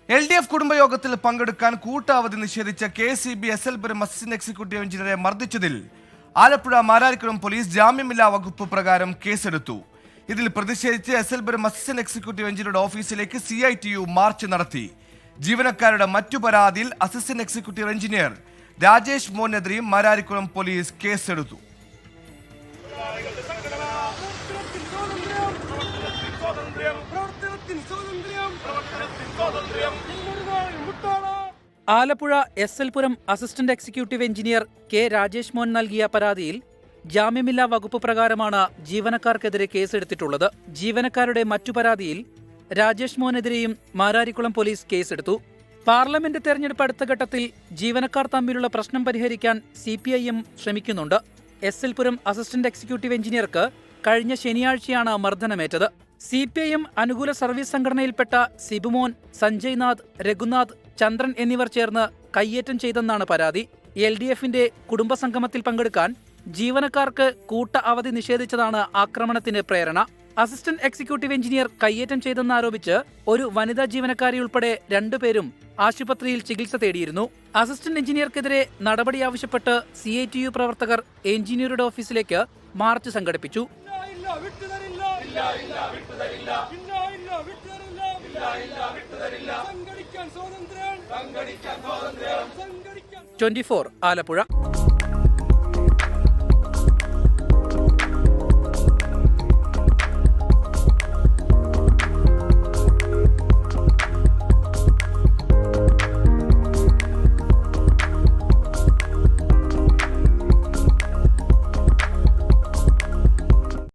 LDF കുടുംബയോഗത്തിൽ പങ്കെടുക്കാൻ കൂട്ടാവധി നിഷേധിച്ച KCB SLപുരം അസിസ്റ്റന്റ് എക്സിക്യൂട്ടീവ് എഞ്ചിനീയറെ മർദ്ദിച്ചതിൽ ആലപ്പുഴ മാരാരിക്കുളം പോലീസ് ജാമ്യമില്ലാ വകുപ്പ് പ്രകാരം കേസെടുത്തു. ഇതിൽ പ്രതിഷേധിച്ച് SLപുരം അസിസ്റ്റന്റ് എക്സിക്യൂട്ടീവ് എഞ്ചിനീയറുടെ ഓഫീസിലേക്ക് CITU മാർച്ച് നടത്തി. ജീവനക്കാരുടെ മറ്റു പരാതിയിൽ അസിസ്റ്റന്റ് എക്സിക്യൂട്ടീവ് എഞ്ചിനീയർ രാജേഷ് മോനെതിരെയും മാരാരിക്കുളം പോലീസ് കേസെടുത്തു. ആലപ്പുഴ SLപുരം assistant executive engineer K Rajesh Mon നൽകിയ പരാതിയിൽ ജാമ്യമില്ലാ വകുപ്പ് പ്രകാരമാണ് ജീവനക്കാർക്കെതിരെ കേസെടുത്തിട്ടുള്ളത്. ജീവനക്കാരുടെ മറ്റു പരാതിയിൽ രാജേഷ് മോനെതിരെയും മാരാരിക്കുളം പോലീസ് കേസെടുത്തു. പാർലമെന്റ് തെരഞ്ഞെടുപ്പ് അടുത്ത ഘട്ടത്തിൽ ജീവനക്കാർ തമ്മിലുള്ള പ്രശ്നം പരിഹരിക്കാൻ CPIM ശ്രമിക്കുന്നുണ്ട്. SLപുരം അസിസ്റ്റന്റ് എക്സിക്യൂട്ടീവ് എഞ്ചിനീയർക്ക് കഴിഞ്ഞ ശനിയാഴ്ചയാണ് മർദ്ദനമേറ്റത്. CPIM അനുകൂല സർവീസ് സംഘടനയിൽപ്പെട്ട സിബുമോൻ, സഞ്ജയ് നാഥ്, രഘുനാഥ്, ചന്ദ്രൻ എന്നിവർ ചേർന്ന് കയ്യേറ്റം ചെയ്തെന്നാണ് പരാതി. LDFന്റെ കുടുംബസംഗമത്തിൽ പങ്കെടുക്കാൻ ജീവനക്കാർക്ക് കൂട്ട അവധി നിഷേധിച്ചതാണ് ആക്രമണത്തിന് പ്രേരണ. അസിസ്റ്റന്റ് എക്സിക്യൂട്ടീവ് എഞ്ചിനീയർ കയ്യേറ്റം ചെയ്തെന്നാരോപിച്ച് ഒരു വനിതാ ജീവനക്കാരി ഉൾപ്പെടെ 2 പേരും ആശുപത്രിയിൽ ചികിത്സ തേടിയിരുന്നു. അസിസ്റ്റന്റ് എഞ്ചിനീയർക്കെതിരെ നടപടി ആവശ്യപ്പെട്ട് CITU പ്രവർത്തകർ എഞ്ചിനീയറുടെ ഓഫീസിലേക്ക് മാർച്ച് സംഘടിപ്പിച്ചു. ാലപ്പുഴ.